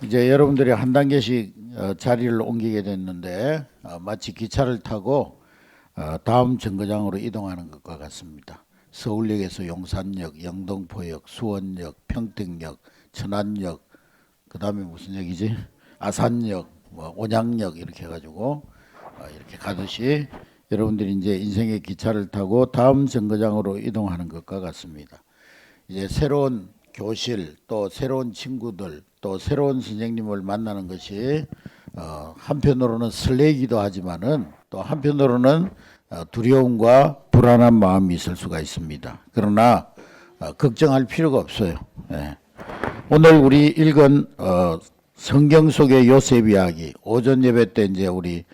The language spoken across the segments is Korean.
이제 여러분들이 한 단계씩 자리를 옮기게 됐는데 마치 기차를 타고 다음 정거장으로 이동하는 것과 같습니다. 서울역에서 용산역, 영등포역, 수원역, 평택역, 천안역, 그 다음에 무슨 역이지? 아산역, 온양역 이렇게 해가지고 이렇게 가듯이 여러분들이 이제 인생의 기차를 타고 다음 정거장으로 이동하는 것과 같습니다. 이제 새로운 교실, 또 새로운 친구들, 또 새로운 선생님을 만나는 것이 한편으로는 설레기도 하지만은 또 한편으로는 두려움과 불안한 마음이 있을 수가 있습니다. 그러나 걱정할 필요가 없어요. 예. 오늘 우리 읽은 성경 속의 요셉 이야기, 오전 예배 때 이제 우리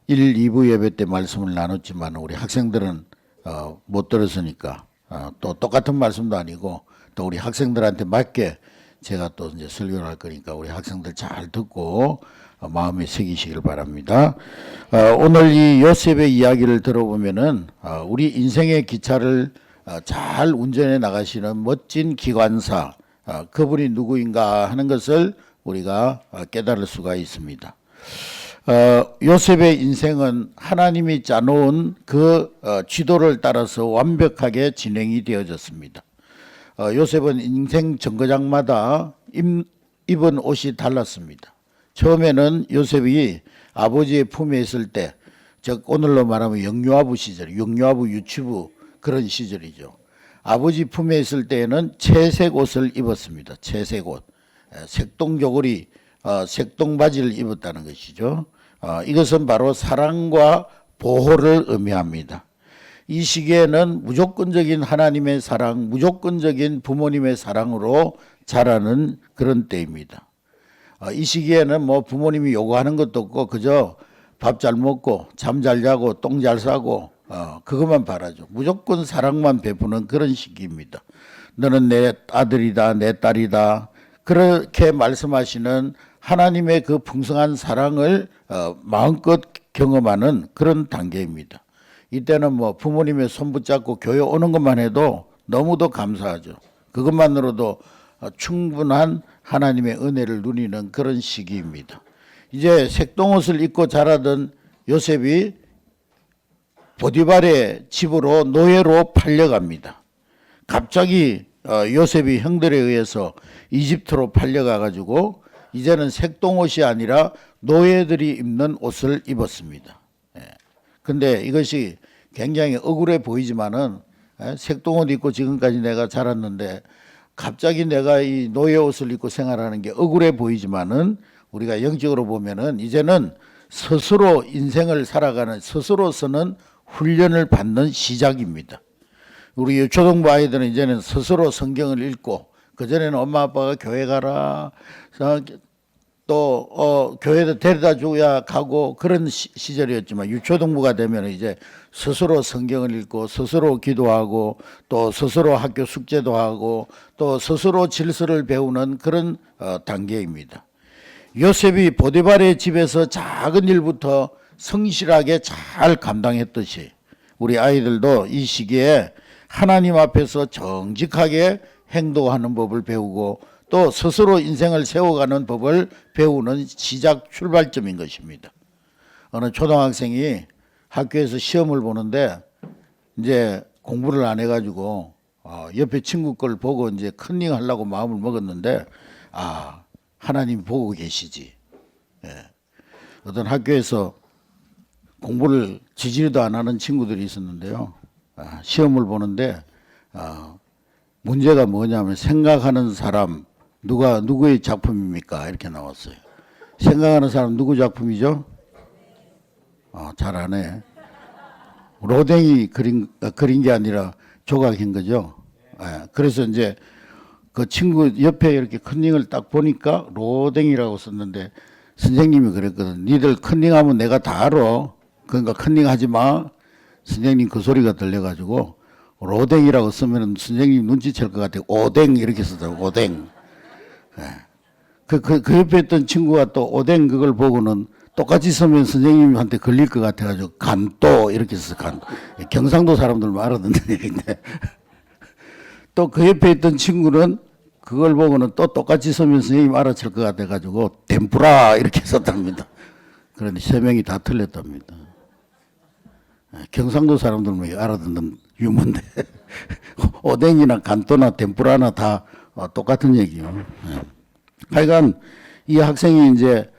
1, 2부 예배 때 말씀을 나눴지만 우리 학생들은 못 들었으니까 또 똑같은 말씀도 아니고 또 우리 학생들한테 맞게 제가 또 이제 설교를 할 거니까 우리 학생들 잘 듣고 마음에 새기시길 바랍니다. 오늘 이 요셉의 이야기를 들어보면은 우리 인생의 기차를 잘 운전해 나가시는 멋진 기관사, 그분이 누구인가 하는 것을 우리가 깨달을 수가 있습니다. 요셉의 인생은 하나님이 짜놓은 그 지도를 따라서 완벽하게 진행이 되어졌습니다. 요셉은 인생 정거장마다 입은 옷이 달랐습니다. 처음에는 요셉이 아버지의 품에 있을 때, 즉 오늘로 말하면 영유아부 시절, 영유아부 유치부 그런 시절이죠. 아버지 품에 있을 때에는 채색 옷을 입었습니다. 채색 옷, 색동 저고리, 색동 바지를 입었다는 것이죠. 이것은 바로 사랑과 보호를 의미합니다. 이 시기에는 무조건적인 하나님의 사랑, 무조건적인 부모님의 사랑으로 자라는 그런 때입니다. 이 시기에는 뭐 부모님이 요구하는 것도 없고 그저 밥 잘 먹고 잠 잘 자고 똥 잘 싸고 그것만 바라죠. 무조건 사랑만 베푸는 그런 시기입니다. 너는 내 아들이다, 내 딸이다. 그렇게 말씀하시는 하나님의 그 풍성한 사랑을 마음껏 경험하는 그런 단계입니다. 이때는 뭐 부모님의 손 붙잡고 교회 오는 것만 해도 너무도 감사하죠. 그것만으로도 충분한 하나님의 은혜를 누리는 그런 시기입니다. 이제 색동옷을 입고 자라던 요셉이 보디발의 집으로 노예로 팔려갑니다. 갑자기 요셉이 형들에 의해서 이집트로 팔려가 가지고 이제는 색동옷이 아니라 노예들이 입는 옷을 입었습니다. 근데 이것이 굉장히 억울해 보이지만은 색동옷 입고 지금까지 내가 자랐는데 갑자기 내가 이 노예 옷을 입고 생활하는 게 억울해 보이지만은 우리가 영적으로 보면은 이제는 스스로 인생을 살아가는 스스로서는 훈련을 받는 시작입니다. 우리 유초등부 아이들은 이제는 스스로 성경을 읽고 그전에는 엄마 아빠가 교회 가라 또 교회도 데려다 줘야 가고 그런 시절이었지만 유초등부가 되면 이제 스스로 성경을 읽고 스스로 기도하고 또 스스로 학교 숙제도 하고 또 스스로 질서를 배우는 그런 단계입니다. 요셉이 보디발의 집에서 작은 일부터 성실하게 잘 감당했듯이 우리 아이들도 이 시기에 하나님 앞에서 정직하게 행동하는 법을 배우고 또 스스로 인생을 세워가는 법을 배우는 시작 출발점인 것입니다. 어느 초등학생이 학교에서 시험을 보는데 이제 공부를 안 해가지고 옆에 친구 걸 보고 이제 컨닝 하려고 마음을 먹었는데 하나님 보고 계시지. 어떤 학교에서 공부를 지지도 안 하는 친구들이 있었는데요. 시험을 보는데 문제가 뭐냐면 생각하는 사람 누구의 작품입니까? 이렇게 나왔어요. 생각하는 사람 누구 작품이죠? 잘하네. 로댕이 그린 게 아니라 조각인 거죠. 그래서 이제 그 친구 옆에 이렇게 컨닝을 딱 보니까 로댕이라고 썼는데 선생님이 그랬거든. 니들 컨닝하면 내가 다 알아. 그러니까 컨닝하지 마. 선생님 그 소리가 들려가지고 로댕이라고 쓰면 선생님 눈치챌 것 같아. 오댕 이렇게 쓰더라고. 오댕. 그 옆에 있던 친구가 또 오뎅 그걸 보고는 똑같이 쓰면 선생님한테 걸릴 것 같아가지고 간또 이렇게 써서 간. 경상도 사람들 말하던데. 또 그 옆에 있던 친구는 그걸 보고는 또 똑같이 쓰면 선생님 알아챌 것 같아가지고 덴푸라 이렇게 썼답니다. 그런데 세 명이 다 틀렸답니다. 경상도 사람들은 알아듣는 유머인데 오뎅이나 간또나 덴푸라나 다 똑같은 얘기요. 하여간 이 학생이 이제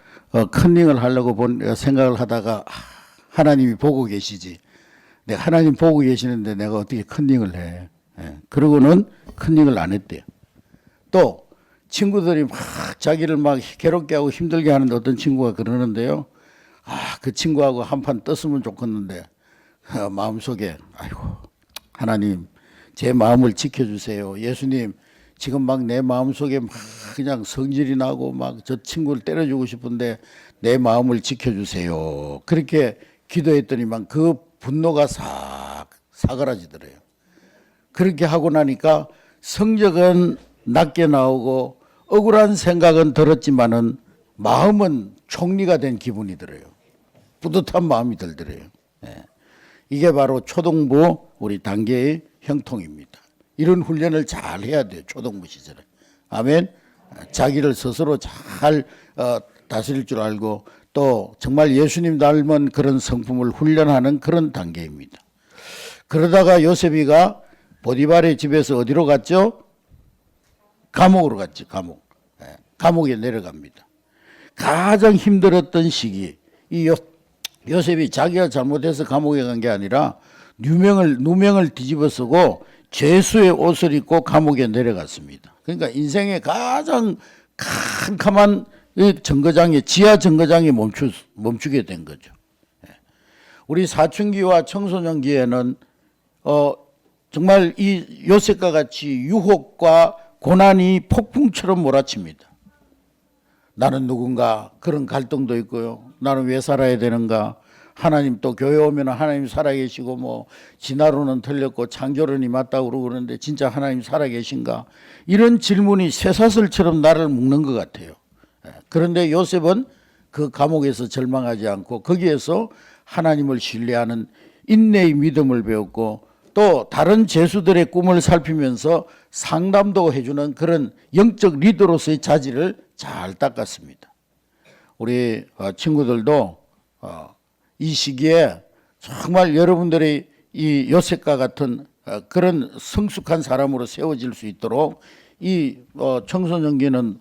컨닝을 하려고 생각을 하다가 하나님이 보고 계시지. 내가 하나님 보고 계시는데 내가 어떻게 컨닝을 해. 그러고는 컨닝을 안 했대요. 또 친구들이 막 자기를 막 괴롭게 하고 힘들게 하는데 어떤 친구가 그러는데요. 그 친구하고 한판 떴으면 좋겠는데 마음속에 아이고 하나님 제 마음을 지켜주세요. 예수님 지금 막 내 마음속에 막 그냥 성질이 나고 막 저 친구를 때려주고 싶은데 내 마음을 지켜주세요. 그렇게 기도했더니만 그 분노가 싹 사그라지더래요. 그렇게 하고 나니까 성적은 낮게 나오고 억울한 생각은 들었지만은 마음은 총리가 된 기분이 들어요. 뿌듯한 마음이 들더래요. 이게 바로 초등부 우리 단계의 형통입니다. 이런 훈련을 잘 해야 돼요. 초등부 시절에. 아멘. 자기를 스스로 잘 다스릴 줄 알고 또 정말 예수님 닮은 그런 성품을 훈련하는 그런 단계입니다. 그러다가 요셉이가 보디발의 집에서 어디로 갔죠? 감옥으로 갔죠. 감옥에 내려갑니다. 가장 힘들었던 시기, 이 요셉이 자기가 잘못해서 감옥에 간 게 아니라 누명을 뒤집어 쓰고 죄수의 옷을 입고 감옥에 내려갔습니다. 그러니까 인생의 가장 캄캄한 지하 정거장에 멈추게 된 거죠. 우리 사춘기와 청소년기에는 정말 이 요셉과 같이 유혹과 고난이 폭풍처럼 몰아칩니다. 나는 누군가 그런 갈등도 있고요. 나는 왜 살아야 되는가? 하나님 또 교회 오면 하나님 살아계시고 뭐 진화론은 틀렸고 창조론이 맞다고 그러고 그러는데 진짜 하나님 살아계신가? 이런 질문이 쇠사슬처럼 나를 묶는 것 같아요. 그런데 요셉은 그 감옥에서 절망하지 않고 거기에서 하나님을 신뢰하는 인내의 믿음을 배웠고 또 다른 죄수들의 꿈을 살피면서 상담도 해주는 그런 영적 리더로서의 자질을 잘 닦았습니다. 우리 친구들도 이 시기에 정말 여러분들이 이 요셉과 같은 그런 성숙한 사람으로 세워질 수 있도록 이 청소년기는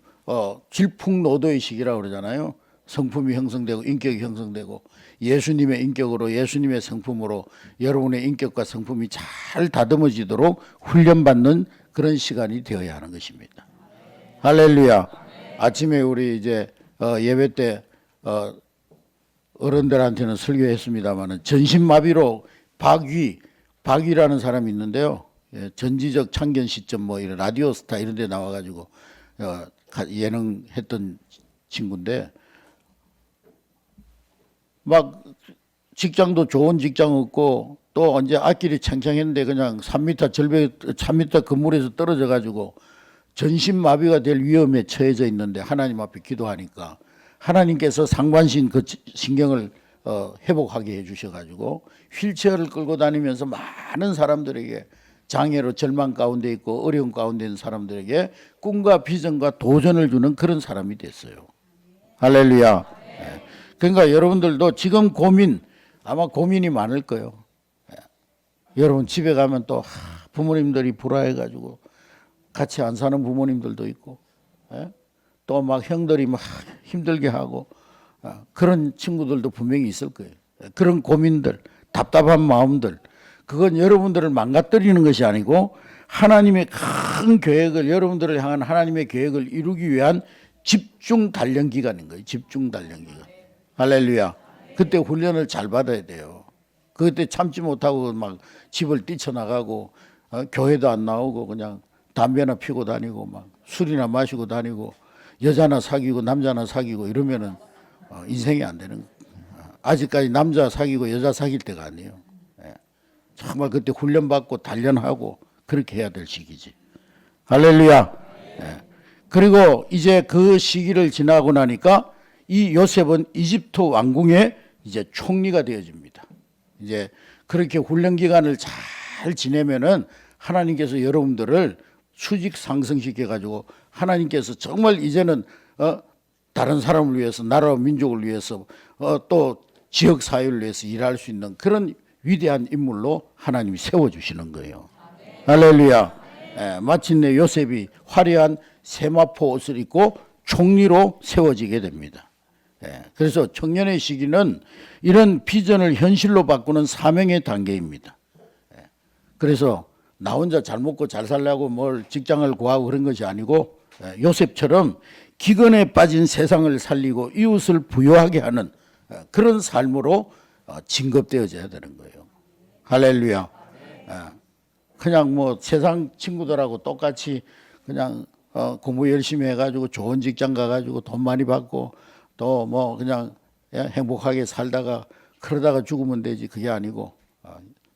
질풍노도의 시기라고 그러잖아요. 성품이 형성되고 인격이 형성되고 예수님의 인격으로 예수님의 성품으로 여러분의 인격과 성품이 잘 다듬어지도록 훈련받는 그런 시간이 되어야 하는 것입니다. 할렐루야. 아침에 우리 이제 예배 때 어른들한테는 설교했습니다만은 전신마비로 박위라는 사람이 있는데요. 전지적 참견 시점 뭐 이런 라디오 스타 이런 데 나와가지고 예능 했던 친구인데 막 직장도 좋은 직장 없고 또 언제 앞길이 창창했는데 그냥 3m 건물에서 떨어져 가지고 전신마비가 될 위험에 처해져 있는데 하나님 앞에 기도하니까 하나님께서 상반신 그 신경을 회복하게 해주셔가지고 휠체어를 끌고 다니면서 많은 사람들에게 장애로 절망 가운데 있고 어려움 가운데 있는 사람들에게 꿈과 비전과 도전을 주는 그런 사람이 됐어요. 할렐루야. 그러니까 여러분들도 지금 아마 고민이 많을 거예요. 여러분 집에 가면 또 부모님들이 불화해가지고 같이 안 사는 부모님들도 있고 또 막 형들이 막 힘들게 하고 그런 친구들도 분명히 있을 거예요. 그런 고민들, 답답한 마음들, 그건 여러분들을 망가뜨리는 것이 아니고 하나님의 큰 계획을 여러분들을 향한 하나님의 계획을 이루기 위한 집중 단련 기간인 거예요. 집중 단련 기간. 할렐루야. 그때 훈련을 잘 받아야 돼요. 그때 참지 못하고 막 집을 뛰쳐나가고 교회도 안 나오고 그냥 담배나 피고 다니고 막 술이나 마시고 다니고 여자나 사귀고 남자나 사귀고 이러면은 인생이 안 되는 거예요. 아직까지 남자 사귀고 여자 사귈 때가 아니에요. 정말 그때 훈련받고 단련하고 그렇게 해야 될 시기지. 할렐루야. 그리고 이제 그 시기를 지나고 나니까 이 요셉은 이집트 왕궁의 이제 총리가 되어집니다. 이제 그렇게 훈련 기간을 잘 지내면은 하나님께서 여러분들을 수직 상승시켜 가지고 하나님께서 정말 이제는 다른 사람을 위해서, 나라와 민족을 위해서, 또 지역 사회를 위해서 일할 수 있는 그런 위대한 인물로 하나님이 세워주시는 거예요. 할렐루야. 마침내 요셉이 화려한 세마포 옷을 입고 총리로 세워지게 됩니다. 그래서 청년의 시기는 이런 비전을 현실로 바꾸는 사명의 단계입니다. 그래서 나 혼자 잘 먹고 잘 살려고 뭘 직장을 구하고 그런 것이 아니고 요셉처럼 기근에 빠진 세상을 살리고 이웃을 부유하게 하는 그런 삶으로 진급되어져야 되는 거예요. 할렐루야. 그냥 뭐 세상 친구들하고 똑같이 그냥 공부 열심히 해가지고 좋은 직장 가가지고 돈 많이 받고 또 뭐 그냥 행복하게 살다가 그러다가 죽으면 되지. 그게 아니고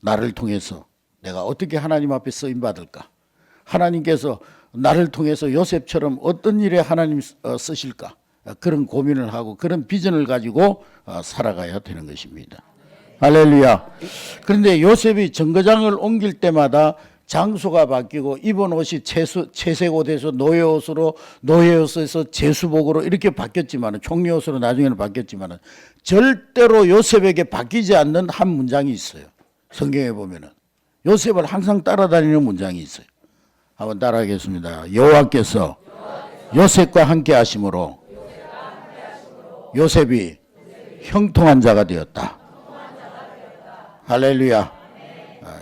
나를 통해서 내가 어떻게 하나님 앞에 쓰임 받을까? 하나님께서 나를 통해서 요셉처럼 어떤 일에 하나님 쓰실까? 그런 고민을 하고 그런 비전을 가지고 살아가야 되는 것입니다. 할렐루야. 그런데 요셉이 정거장을 옮길 때마다 장소가 바뀌고 입은 옷이 채색 옷에서 노예 옷으로, 노예 옷에서 제수복으로 이렇게 바뀌었지만, 총리 옷으로 나중에는 바뀌었지만 절대로 요셉에게 바뀌지 않는 한 문장이 있어요. 성경에 보면은 요셉을 항상 따라다니는 문장이 있어요. 한번 따라하겠습니다. 여호와께서 요셉과 함께 하심으로 요셉이 형통한 자가 되었다. 할렐루야.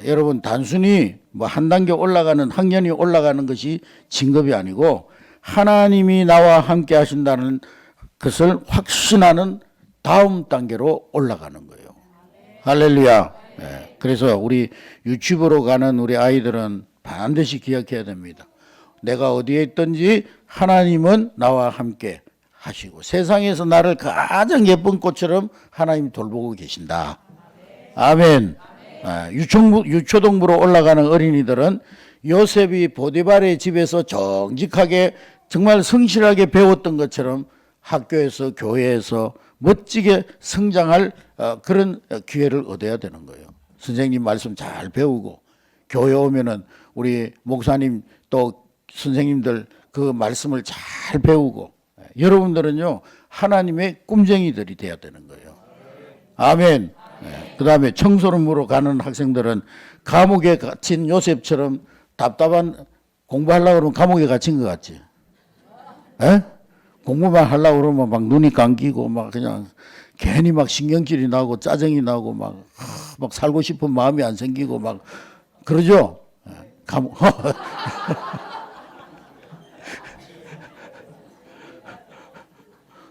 여러분, 단순히 뭐 한 단계 올라가는, 학년이 올라가는 것이 진급이 아니고 하나님이 나와 함께 하신다는 것을 확신하는 다음 단계로 올라가는 거예요. 할렐루야. 그래서 우리 유치부로 가는 우리 아이들은 반드시 기억해야 됩니다. 내가 어디에 있든지 하나님은 나와 함께 하시고 세상에서 나를 가장 예쁜 꽃처럼 하나님이 돌보고 계신다. 아멘. 유초동부로 올라가는 어린이들은 요셉이 보디발의 집에서 정직하게 정말 성실하게 배웠던 것처럼 학교에서 교회에서 멋지게 성장할 그런 기회를 얻어야 되는 거예요. 선생님 말씀 잘 배우고 교회 오면은 우리 목사님 또 선생님들 그 말씀을 잘 배우고 여러분들은요 하나님의 꿈쟁이들이 돼야 되는 거예요. 아멘. 그 다음에 청소년부로 가는 학생들은 감옥에 갇힌 요셉처럼 답답한 공부하려고 그러면 감옥에 갇힌 것 같지? 공부만 하려고 그러면 막 눈이 감기고 막 그냥 괜히 막 신경질이 나고 짜증이 나고 막 살고 싶은 마음이 안 생기고 막 그러죠? 감옥.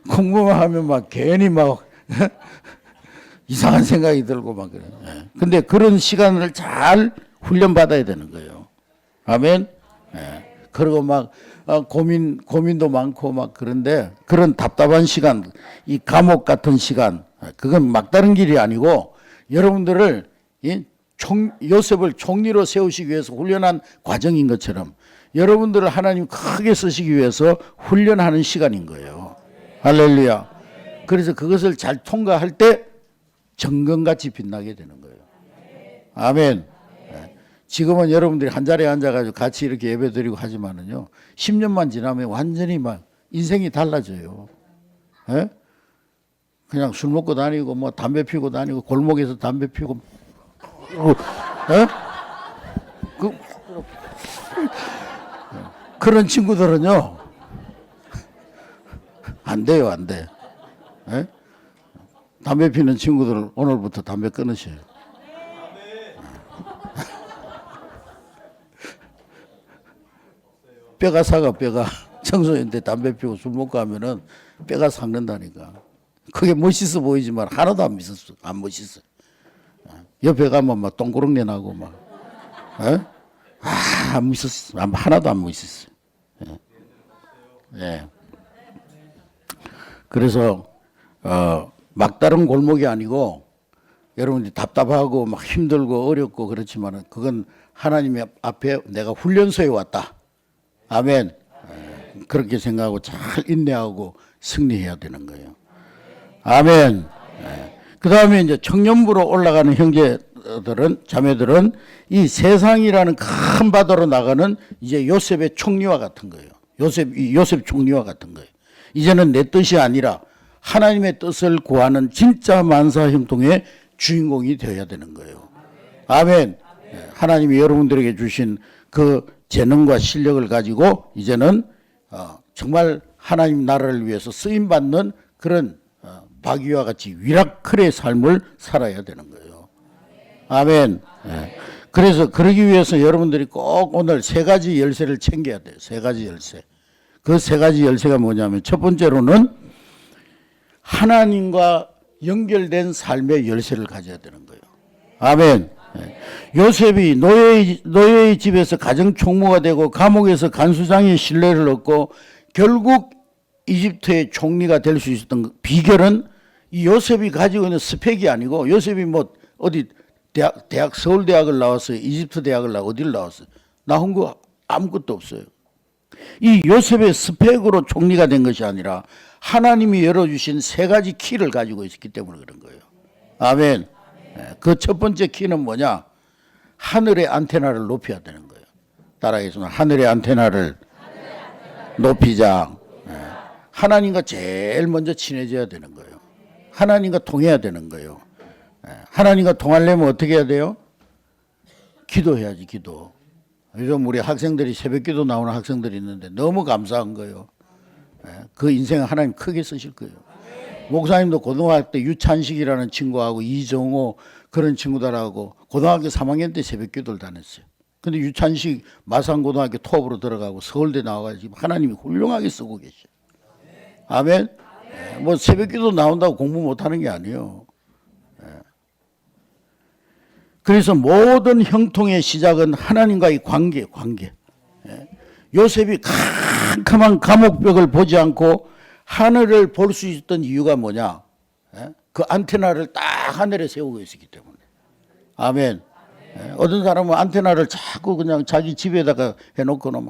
공부만 하면 막 괜히 막 이상한 생각이 들고 막 그래요. 근데 그런 시간을 잘 훈련받아야 되는 거예요. 아멘. 그리고 막 고민도 많고 막 그런데 그런 답답한 시간, 이 감옥 같은 시간, 그건 막다른 길이 아니고 여러분들을 요셉을 총리로 세우시기 위해서 훈련한 과정인 것처럼 여러분들을 하나님 크게 쓰시기 위해서 훈련하는 시간인 거예요. 할렐루야. 그래서 그것을 잘 통과할 때 정금같이 빛나게 되는 거예요. 아멘. 지금은 여러분들이 한 자리에 앉아가지고 같이 이렇게 예배 드리고 하지만은요, 10년만 지나면 완전히 막 인생이 달라져요. 그냥 술 먹고 다니고, 뭐 담배 피우고 다니고, 골목에서 담배 피우고, 그런 친구들은요, 안 돼요, 안 돼. 담배 피는 친구들 오늘부터 담배 끊으셔요. 뼈가 사가, 뼈가. 청소년인데 담배 피우고 술 먹고 하면은 뼈가 삭는다니까. 그게 멋있어 보이지만 하나도 안 멋있어. 안 멋있어. 옆에 가면 막 똥구렁내 나고 막. 안 멋있어. 하나도 안 멋있어. 그래서 막다른 골목이 아니고 여러분들이 답답하고 막 힘들고 어렵고 그렇지만은 그건 하나님 앞에 내가 훈련소에 왔다. 아멘. 그렇게 생각하고 잘 인내하고 승리해야 되는 거예요. 아멘. 그 다음에 이제 청년부로 올라가는 형제 자매들은 이 세상이라는 큰 바다로 나가는 이제 요셉의 총리와 같은 거예요. 요셉 총리와 같은 거예요. 이제는 내 뜻이 아니라 하나님의 뜻을 구하는 진짜 만사 형통의 주인공이 되어야 되는 거예요. 아멘. 하나님이 여러분들에게 주신 그 재능과 실력을 가지고 이제는 정말 하나님 나라를 위해서 쓰임 받는 그런 바귀와 같이 위라클의 삶을 살아야 되는 거예요. 아멘. 그래서 그러기 위해서 여러분들이 꼭 오늘 세 가지 열쇠를 챙겨야 돼요. 세 가지 열쇠. 그 세 가지 열쇠가 뭐냐면 첫 번째로는 하나님과 연결된 삶의 열쇠를 가져야 되는 거예요. 아멘. 요셉이 노예의 집에서 가정 총무가 되고 감옥에서 간수장의 신뢰를 얻고 결국 이집트의 총리가 될 수 있었던 비결은 이 요셉이 가지고 있는 스펙이 아니고 요셉이 뭐 어디 대학 서울대학을 나왔어요. 이집트 대학을 나왔어요. 어디를 나왔어요. 나온 거 아무것도 없어요. 이 요셉의 스펙으로 총리가 된 것이 아니라 하나님이 열어주신 세 가지 키를 가지고 있었기 때문에 그런 거예요. 아멘. 그 첫 번째 키는 뭐냐? 하늘의 안테나를 높여야 되는 거예요. 따라하겠습니다. 하늘의 안테나를 높이자. 하나님과 제일 먼저 친해져야 되는 거예요. 하나님과 통해야 되는 거예요. 하나님과 통하려면 어떻게 해야 돼요? 기도해야지, 기도. 요즘 우리 학생들이 새벽기도 나오는 학생들이 있는데 너무 감사한 거예요. 그 인생을 하나님 크게 쓰실 거예요. 목사님도 고등학교 때 유찬식이라는 친구하고 이정호 그런 친구들하고 고등학교 3학년 때 새벽기도를 다녔어요. 근데 유찬식 마산고등학교 토업으로 들어가고 서울대 나와가지고 하나님이 훌륭하게 쓰고 계셔요. 아멘. 뭐 새벽기도 나온다고 공부 못하는 게 아니에요. 그래서 모든 형통의 시작은 하나님과의 관계. 요셉이 캄캄한 감옥벽을 보지 않고 하늘을 볼 수 있었던 이유가 뭐냐? 그 안테나를 딱 하늘에 세우고 있었기 때문에. 아멘. 어떤 사람은 안테나를 자꾸 그냥 자기 집에다가 해놓고는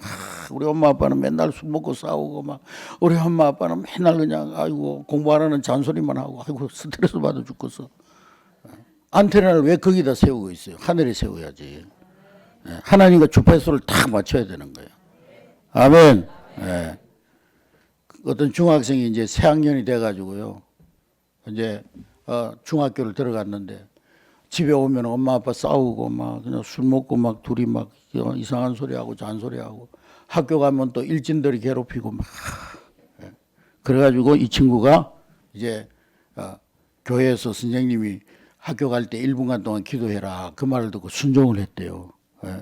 우리 엄마 아빠는 맨날 술 먹고 싸우고 막 우리 엄마 아빠는 맨날 그냥 아이고 공부하라는 잔소리만 하고 아이고 스트레스 받아 죽겠어. 안테나를 왜 거기다 세우고 있어요? 하늘에 세워야지. 하나님과 주파수를 딱 맞춰야 되는 거예요. 아멘. 어떤 중학생이 이제 새 학년이 돼가지고요. 이제 중학교를 들어갔는데 집에 오면 엄마 아빠 싸우고 막 그냥 술 먹고 막 둘이 막 이상한 소리하고 잔소리하고 학교 가면 또 일진들이 괴롭히고 막 그래가지고 이 친구가 이제 교회에서 선생님이 학교 갈 때 1분간 동안 기도해라 그 말을 듣고 순종을 했대요.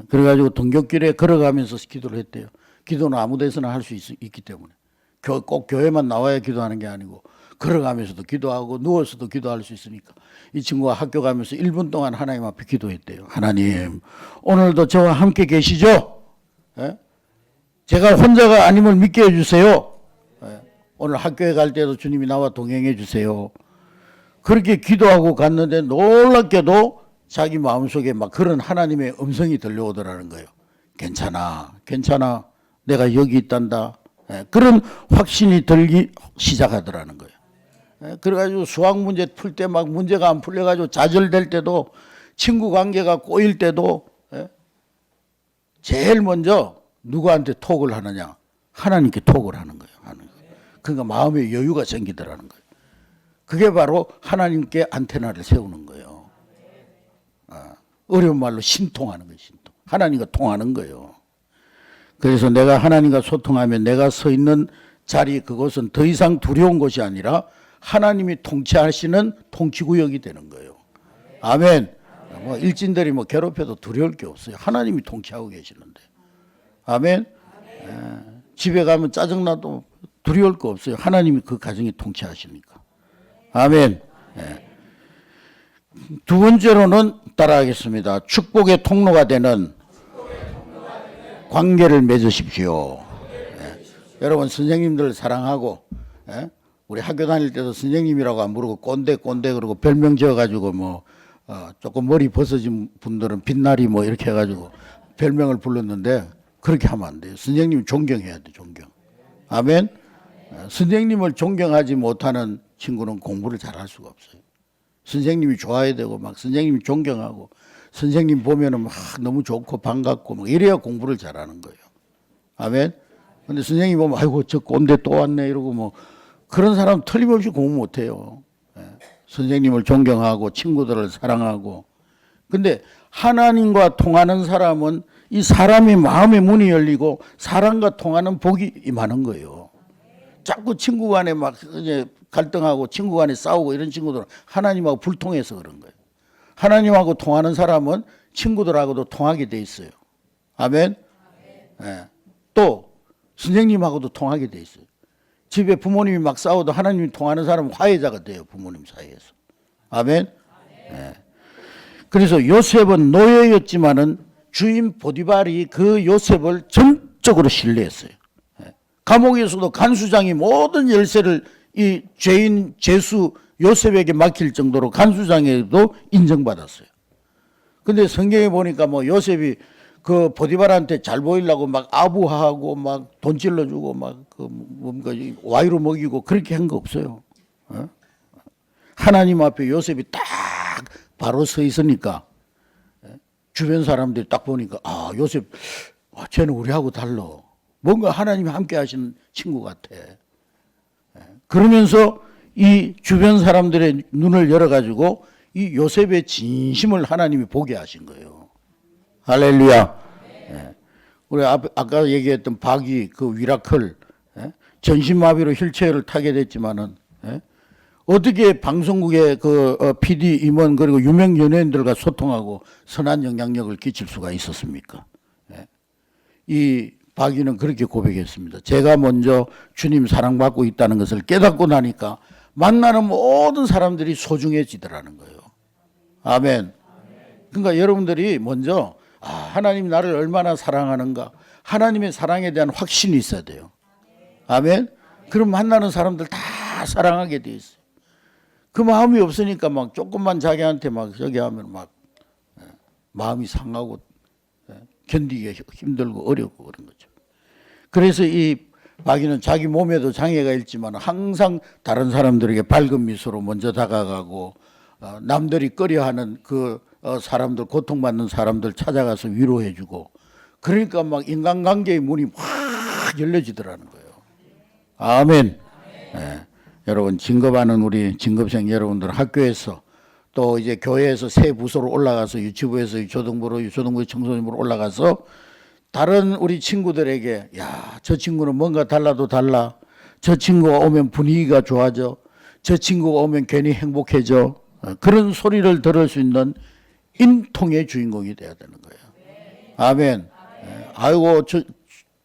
그래가지고 등굣길에 걸어가면서 기도를 했대요. 기도는 아무 데서나 할 수 있기 때문에 꼭 교회만 나와야 기도하는 게 아니고 걸어가면서도 기도하고 누워서도 기도할 수 있으니까 이 친구가 학교 가면서 1분 동안 하나님 앞에 기도했대요. 하나님 오늘도 저와 함께 계시죠? 제가 혼자가 아님을 믿게 해주세요. 오늘 학교에 갈 때도 주님이 나와 동행해 주세요. 그렇게 기도하고 갔는데 놀랍게도 자기 마음속에 막 그런 하나님의 음성이 들려오더라는 거예요. 괜찮아 내가 여기 있단다. 그런 확신이 들기 시작하더라는 거예요. 그래가지고 수학 문제 풀 때 막 문제가 안 풀려가지고 좌절될 때도 친구 관계가 꼬일 때도 제일 먼저 누구한테 톡을 하느냐? 하나님께 톡을 하는 거예요. 그러니까 마음의 여유가 생기더라는 거예요. 그게 바로 하나님께 안테나를 세우는 거예요. 어려운 말로 신통하는 거예요. 신통. 하나님과 통하는 거예요. 그래서 내가 하나님과 소통하면 내가 서 있는 자리 그것은 더 이상 두려운 것이 아니라 하나님이 통치하시는 통치구역이 되는 거예요. 아멘. 뭐 일진들이 뭐 괴롭혀도 두려울 게 없어요. 하나님이 통치하고 계시는데. 아멘. 집에 가면 짜증나도 두려울 거 없어요. 하나님이 그 가정이 통치하시니까. 아멘. 두 번째로는 따라하겠습니다. 축복의 통로가 되는 관계를 맺으십시오. 여러분 선생님들 사랑하고 우리 학교 다닐 때도 선생님이라고 안 부르고 꼰대 그러고 별명 지어가지고 뭐 조금 머리 벗어진 분들은 빛나리 뭐 이렇게 해가지고 별명을 불렀는데 그렇게 하면 안 돼요. 선생님 존경해야 돼. 존경. 아멘. 선생님을 존경하지 못하는 친구는 공부를 잘할 수가 없어요. 선생님이 좋아야 되고 막 선생님이 존경하고 선생님 보면은 막 너무 좋고 반갑고 막 이래야 공부를 잘하는 거예요. 아멘. 근데 선생님 보면 아이고 저 꼰대 또 왔네 이러고 뭐 그런 사람 틀림없이 공부 못해요. 예. 선생님을 존경하고 친구들을 사랑하고. 근데 하나님과 통하는 사람은 이 사람의 마음의 문이 열리고 사람과 통하는 복이 임하는 거예요. 자꾸 친구 간에 막 이제 갈등하고 친구 간에 싸우고 이런 친구들은 하나님하고 불통해서 그런 거예요. 하나님하고 통하는 사람은 친구들하고도 통하게 돼 있어요. 아멘. 예. 또 선생님하고도 통하게 돼 있어요. 집에 부모님이 막 싸워도 하나님이 통하는 사람은 화해자가 돼요. 부모님 사이에서. 아멘. 예. 그래서 요셉은 노예였지만은 주인 보디발이 그 요셉을 전적으로 신뢰했어요. 예. 감옥에서도 간수장이 모든 열쇠를 이 죄인 죄수 요셉에게 맡길 정도로 간수장에도 인정받았어요. 근데 성경에 보니까 뭐 요셉이 그 보디발한테 잘 보이려고 막 아부하고 막 돈 찔러주고 막 그 뭔가 와이로 먹이고 그렇게 한 거 없어요. 어? 하나님 앞에 요셉이 딱 바로 서 있으니까 주변 사람들이 딱 보니까 아 요셉 쟤는 우리하고 달라. 뭔가 하나님이 함께 하시는 친구 같아. 그러면서 이 주변 사람들의 눈을 열어가지고 이 요셉의 진심을 하나님이 보게 하신 거예요. 할렐루야. 예. 우리 아까 얘기했던 박이 그 위라클 전신마비로 휠체어를 타게 됐지만은 어떻게 방송국의 그 PD 임원 그리고 유명 연예인들과 소통하고 선한 영향력을 끼칠 수가 있었습니까? 이 박이는 그렇게 고백했습니다. 제가 먼저 주님 사랑받고 있다는 것을 깨닫고 나니까 만나는 모든 사람들이 소중해지더라는 거예요. 아멘. 그러니까 여러분들이 먼저 하나님이 나를 얼마나 사랑하는가 하나님의 사랑에 대한 확신이 있어야 돼요. 아멘. 그럼 만나는 사람들 다 사랑하게 돼 있어요. 그 마음이 없으니까 막 조금만 자기한테 막 저기 하면 막 마음이 상하고 견디기 힘들고 어렵고 그런 거죠. 그래서 이 박이는 자기 몸에도 장애가 있지만 항상 다른 사람들에게 밝은 미소로 먼저 다가가고 남들이 꺼려하는 그 사람들 고통받는 사람들 찾아가서 위로해주고 그러니까 막 인간관계의 문이 확 열려지더라는 거예요. 아멘. 네. 여러분 진급하는 우리 진급생 여러분들 학교에서 또 이제 교회에서 새 부서로 올라가서 유치부에서 초등부로 초등부 청소년부로 올라가서 다른 우리 친구들에게 야, 저 친구는 뭔가 달라도 달라. 저 친구가 오면 분위기가 좋아져. 저 친구가 오면 괜히 행복해져. 그런 소리를 들을 수 있는 인통의 주인공이 돼야 되는 거예요. 아멘. 아이고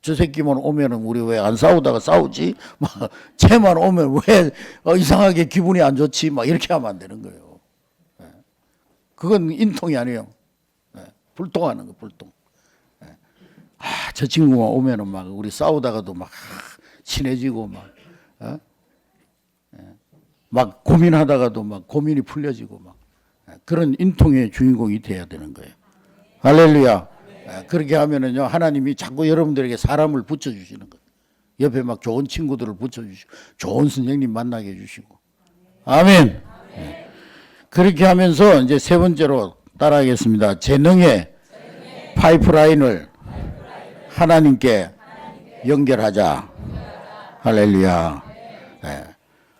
저 새끼만 오면은 우리 왜 안 싸우다가 싸우지? 막 쟤만 오면 왜 이상하게 기분이 안 좋지? 막 이렇게 하면 안 되는 거예요. 그건 인통이 아니에요. 불통하는 거 불통. 저 친구가 오면은 막 우리 싸우다가도 막 친해지고 막 고민하다가도 막 고민이 풀려지고 막 그런 인통의 주인공이 돼야 되는 거예요. 할렐루야. 그렇게 하면은요 하나님이 자꾸 여러분들에게 사람을 붙여주시는 거예요. 옆에 막 좋은 친구들을 붙여주시고 좋은 선생님 만나게 해주시고 아멘. 그렇게 하면서 이제 세 번째로 따라하겠습니다. 재능의 파이프라인을 하나님께 연결하자. 할렐루야.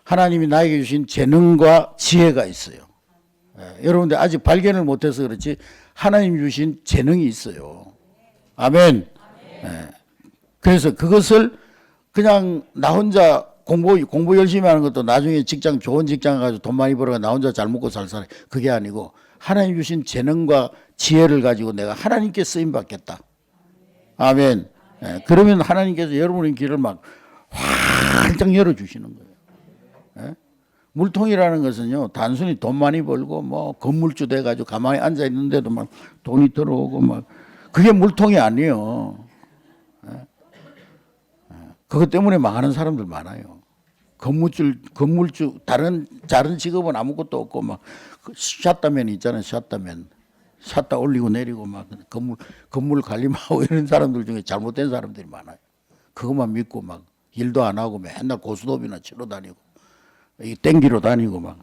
하나님이 나에게 주신 재능과 지혜가 있어요. 여러분들 아직 발견을 못해서 그렇지 하나님 주신 재능이 있어요. 아멘. 그래서 그것을 그냥 나 혼자 공부 열심히 하는 것도 나중에 직장 좋은 직장 가지고 돈 많이 벌어가 나 혼자 잘 먹고 살 사람 그게 아니고 하나님 주신 재능과 지혜를 가지고 내가 하나님께 쓰임 받겠다. 아멘. 그러면 하나님께서 여러분의 길을 막 활짝 열어주시는 거예요. 물통이라는 것은요 단순히 돈 많이 벌고 뭐 건물주 돼가지고 가만히 앉아 있는데도 막 돈이 들어오고 막 그게 물통이 아니에요. 그것 때문에 망하는 사람들 많아요. 건물주 다른 직업은 아무것도 없고 막 샷다맨 있잖아요. 샷다 올리고 내리고 막 건물 관리하고 이런 사람들 중에 잘못된 사람들이 많아요. 그것만 믿고 막 일도 안 하고 맨날 고스톱이나 치러 다니고 이 땡기로 다니고 막.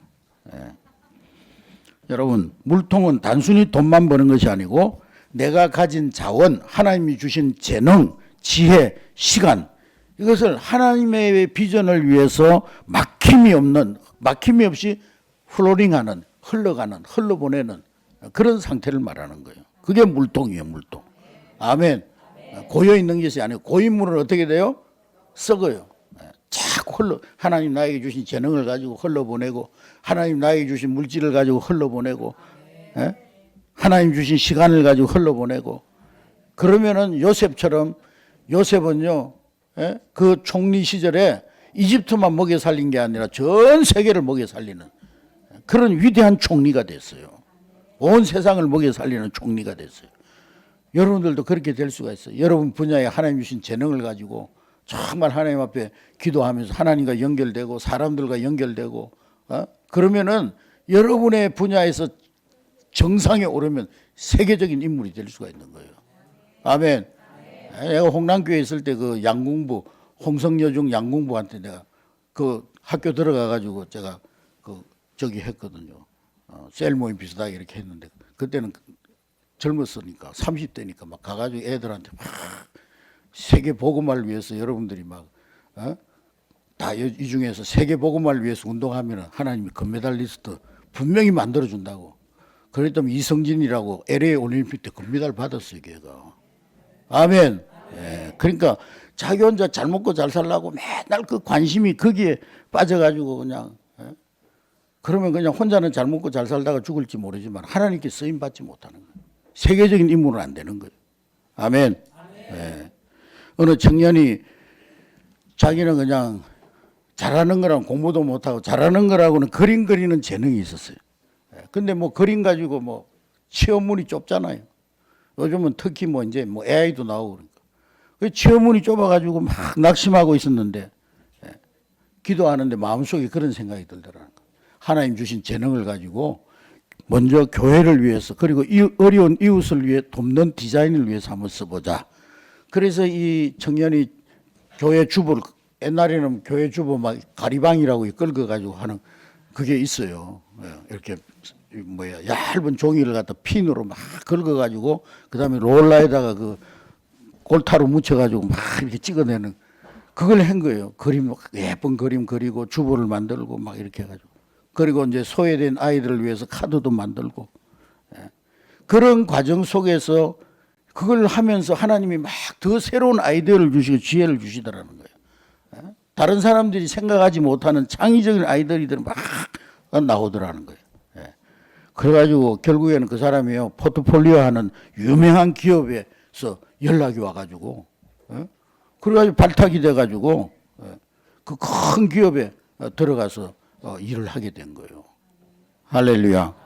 여러분, 물통은 단순히 돈만 버는 것이 아니고 내가 가진 자원, 하나님이 주신 재능, 지혜, 시간, 이것을 하나님의 비전을 위해서 막힘이 없이 플로링하는, 흘러가는, 흘러보내는 그런 상태를 말하는 거예요. 그게 물통이에요, 물통. 아멘. 고여 있는 것이 아니고 고인 물은 어떻게 돼요? 썩어요. 자꾸 하나님 나에게 주신 재능을 가지고 흘러보내고, 하나님 나에게 주신 물질을 가지고 흘러보내고, 하나님 주신 시간을 가지고 흘러보내고, 그러면은 요셉은요, 그 총리 시절에 이집트만 먹여 살린 게 아니라 전 세계를 먹여 살리는 그런 위대한 총리가 됐어요. 온 세상을 먹여 살리는 총리가 됐어요. 여러분들도 그렇게 될 수가 있어요. 여러분 분야에 하나님 주신 재능을 가지고 정말 하나님 앞에 기도하면서 하나님과 연결되고 사람들과 연결되고, 그러면은 여러분의 분야에서 정상에 오르면 세계적인 인물이 될 수가 있는 거예요. 아멘. 내가 홍남교에 있을 때 그 양궁부, 홍성여중 양궁부한테 내가 그 학교 들어가 가지고 제가 그 저기 했거든요. 셀 모임 비슷하게 이렇게 했는데, 그때는 젊었으니까 30대니까 막 가가지고 애들한테 막 세계 복음화를 위해서 여러분들이 막 다 이 중에서 세계 복음화를 위해서 운동하면 하나님이 금메달리스트 분명히 만들어 준다고. 그랬더니 이성진이라고 LA 올림픽 때 금메달 받았어요, 걔가. 아멘. 예, 그러니까 자기 혼자 잘 먹고 잘 살라고 맨날 그 관심이 거기에 빠져가지고 그냥, 그러면 그냥 혼자는 잘 먹고 잘 살다가 죽을지 모르지만 하나님께 쓰임 받지 못하는 거예요. 세계적인 인물은 안 되는 거예요. 아멘. 예. 어느 청년이 자기는 그냥 잘하는 거랑 공부도 못하고 잘하는 거라고는 그림 그리는 재능이 있었어요. 근데 뭐 그림 가지고 뭐 시험문이 좁잖아요. 요즘은 특히 뭐 이제 뭐 AI도 나오고 그러니까. 그 시험문이 좁아가지고 막 낙심하고 있었는데, 기도하는데 마음속에 그런 생각이 들더라는 거예요. 하나님 주신 재능을 가지고 먼저 교회를 위해서, 그리고 어려운 이웃을 위해 돕는 디자인을 위해서 한번 써보자. 그래서 이 청년이 교회 주보를, 옛날에는 교회 주보 막 가리방이라고 긁어가지고 하는 그게 있어요. 이렇게 얇은 종이를 갖다 핀으로 막 긁어가지고 그다음에 롤러에다가 그 골타로 묻혀가지고 막 이렇게 찍어내는 그걸 한 거예요. 그림, 예쁜 그림 그리고 주보를 만들고 막 이렇게 해가지고. 그리고 이제 소외된 아이들을 위해서 카드도 만들고. 그런 과정 속에서 그걸 하면서 하나님이 막 더 새로운 아이디어를 주시고 지혜를 주시더라는 거예요. 다른 사람들이 생각하지 못하는 창의적인 아이디어들이 막 나오더라는 거예요. 그래가지고 결국에는 그 사람이요, 포트폴리오 하는 유명한 기업에서 연락이 와가지고, 그래가지고 발탁이 돼가지고 그 큰 기업에 들어가서 일을 하게 된 거예요. 할렐루야.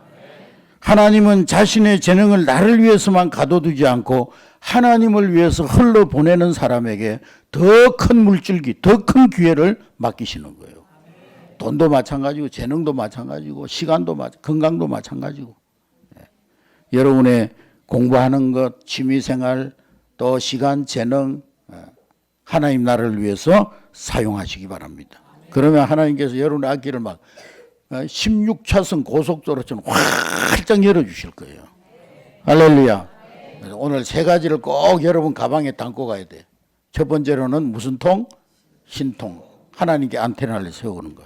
하나님은 자신의 재능을 나를 위해서만 가둬두지 않고 하나님을 위해서 흘러보내는 사람에게 더 큰 물줄기, 더 큰 기회를 맡기시는 거예요. 돈도 마찬가지고 재능도 마찬가지고 시간도 건강도 마찬가지고. 여러분의 공부하는 것, 취미생활, 또 시간, 재능, 하나님 나라를 위해서 사용하시기 바랍니다. 그러면 하나님께서 여러분의 앞길을 막 16차선 고속도로처럼 활짝 열어주실 거예요. 할렐루야. 오늘 세 가지를 꼭 여러분 가방에 담고 가야 돼. 첫 번째로는 무슨 통? 신통. 하나님께 안테나를 세우는 것.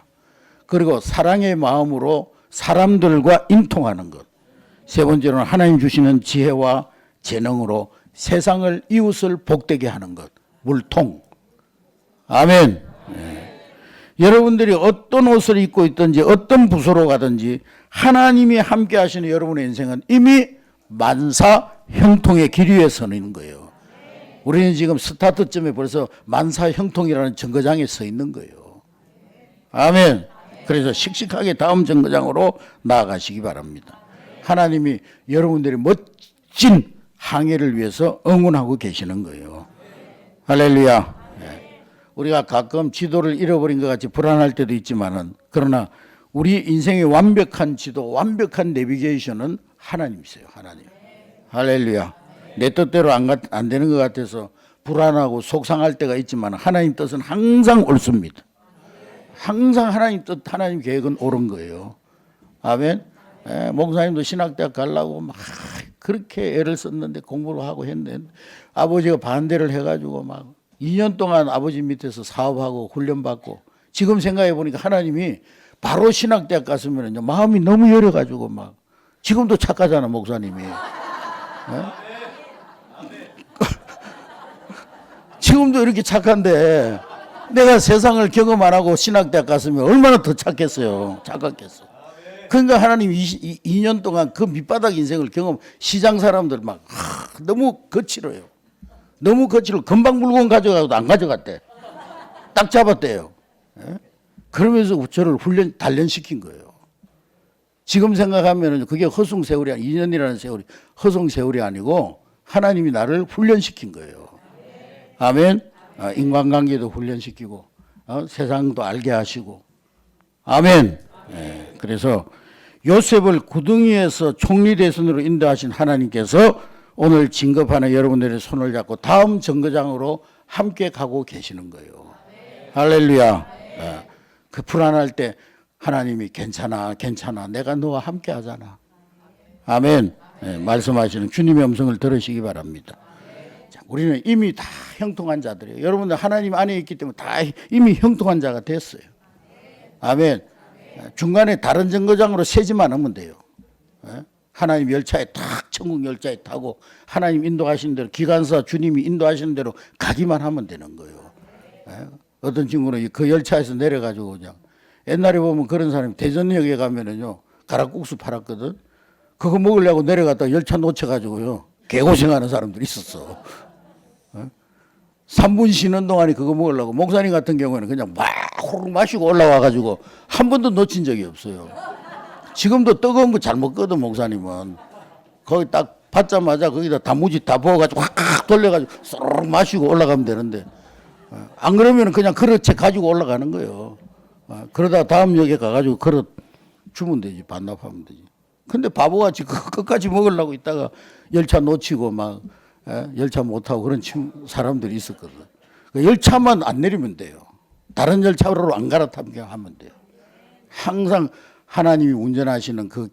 그리고 사랑의 마음으로 사람들과 인통하는 것. 세 번째로는 하나님 주시는 지혜와 재능으로 세상을, 이웃을 복되게 하는 것. 물통. 아멘. 네. 여러분들이 어떤 옷을 입고 있든지 어떤 부서로 가든지 하나님이 함께 하시는 여러분의 인생은 이미 만사 형통의 길 위에 서 있는 거예요. 우리는 지금 스타트점에 벌써 만사 형통이라는 정거장에 서 있는 거예요. 아멘. 그래서 씩씩하게 다음 정거장으로 나아가시기 바랍니다. 하나님이 여러분들의 멋진 항해를 위해서 응원하고 계시는 거예요. 할렐루야. 네. 우리가 가끔 지도를 잃어버린 것 같이 불안할 때도 있지만은, 그러나 우리 인생의 완벽한 지도, 완벽한 내비게이션은 하나님이세요. 하나님. 할렐루야. 내 뜻대로 안 되는 것 같아서 불안하고 속상할 때가 있지만 하나님 뜻은 항상 옳습니다. 항상 하나님 뜻, 하나님 계획은 옳은 거예요. 아멘. 목사님도 신학대학 가려고 막 그렇게 애를 썼는데 공부를 하고 했는데 아버지가 반대를 해가지고 막 2년 동안 아버지 밑에서 사업하고 훈련받고 지금 생각해 보니까 하나님이 바로 신학대학 갔으면 마음이 너무 열어가지고 막 지금도 착하잖아 목사님이. 지금도 이렇게 착한데 내가 세상을 경험 안 하고 신학대학 갔으면 얼마나 더 착했어요. 착각했어. 그러니까 하나님 2년 동안 그 밑바닥 인생을 경험 시장 사람들 막 너무 거칠어요. 너무 거칠어. 금방 물건 가져가도 안 가져갔대. 딱 잡았대요. 그러면서 저를 단련시킨 거예요. 지금 생각하면 그게 허송 세월이 2년이라는 세월이 허송 세월이 아니고 하나님이 나를 훈련시킨 거예요. 아멘. 인간관계도 훈련시키고 세상도 알게 하시고 아멘. 그래서 요셉을 구덩이에서 총리대선으로 인도하신 하나님께서 오늘 진급하는 여러분들의 손을 잡고 다음 정거장으로 함께 가고 계시는 거예요. 할렐루야. 그 불안할 때 하나님이 괜찮아 내가 너와 함께 하잖아. 아멘. 말씀하시는 주님의 음성을 들으시기 바랍니다. 우리는 이미 다 형통한 자들이에요. 여러분들 하나님 안에 있기 때문에 다 이미 형통한 자가 됐어요. 아멘. 중간에 다른 정거장으로 세지만 하면 돼요. 하나님 열차에 탁 천국 열차에 타고 하나님 인도하시는 대로 기관사 주님이 인도하시는 대로 가기만 하면 되는 거예요. 어떤 친구는 그 열차에서 내려가지고 그냥 옛날에 보면 그런 사람이 대전역에 가면은요 가락국수 팔았거든. 그거 먹으려고 내려갔다가 열차 놓쳐가지고요 개고생하는 사람들이 있었어. 3분 쉬는 동안에 그거 먹으려고 목사님 같은 경우에는 그냥 막 호르륵 마시고 올라와가지고 한 번도 놓친 적이 없어요. 지금도 뜨거운 거 잘 먹거든 목사님은. 거기 딱 받자마자 거기다 단무지 다 부어가지고 확 돌려가지고 쏘르륵 마시고 올라가면 되는데 안 그러면 그냥 그릇째 가지고 올라가는 거예요. 그러다 다음 역에 가가지고 그릇 주면 되지 반납하면 되지. 근데 바보같이 끝까지 먹으려고 있다가 열차 놓치고 막 열차 못하고 그런 사람들이 있었거든. 열차만 안 내리면 돼요. 다른 열차로 안 갈아타면 하면 돼요. 항상 하나님이 운전하시는 그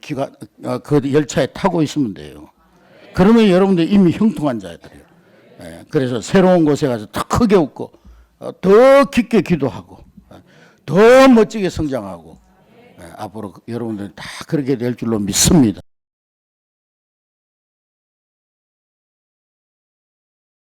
열차에 타고 있으면 돼요. 그러면 여러분들 이미 형통한 자들이에요. 그래서 새로운 곳에 가서 더 크게 웃고 더 깊게 기도하고 더 멋지게 성장하고 앞으로 여러분들 다 그렇게 될 줄로 믿습니다.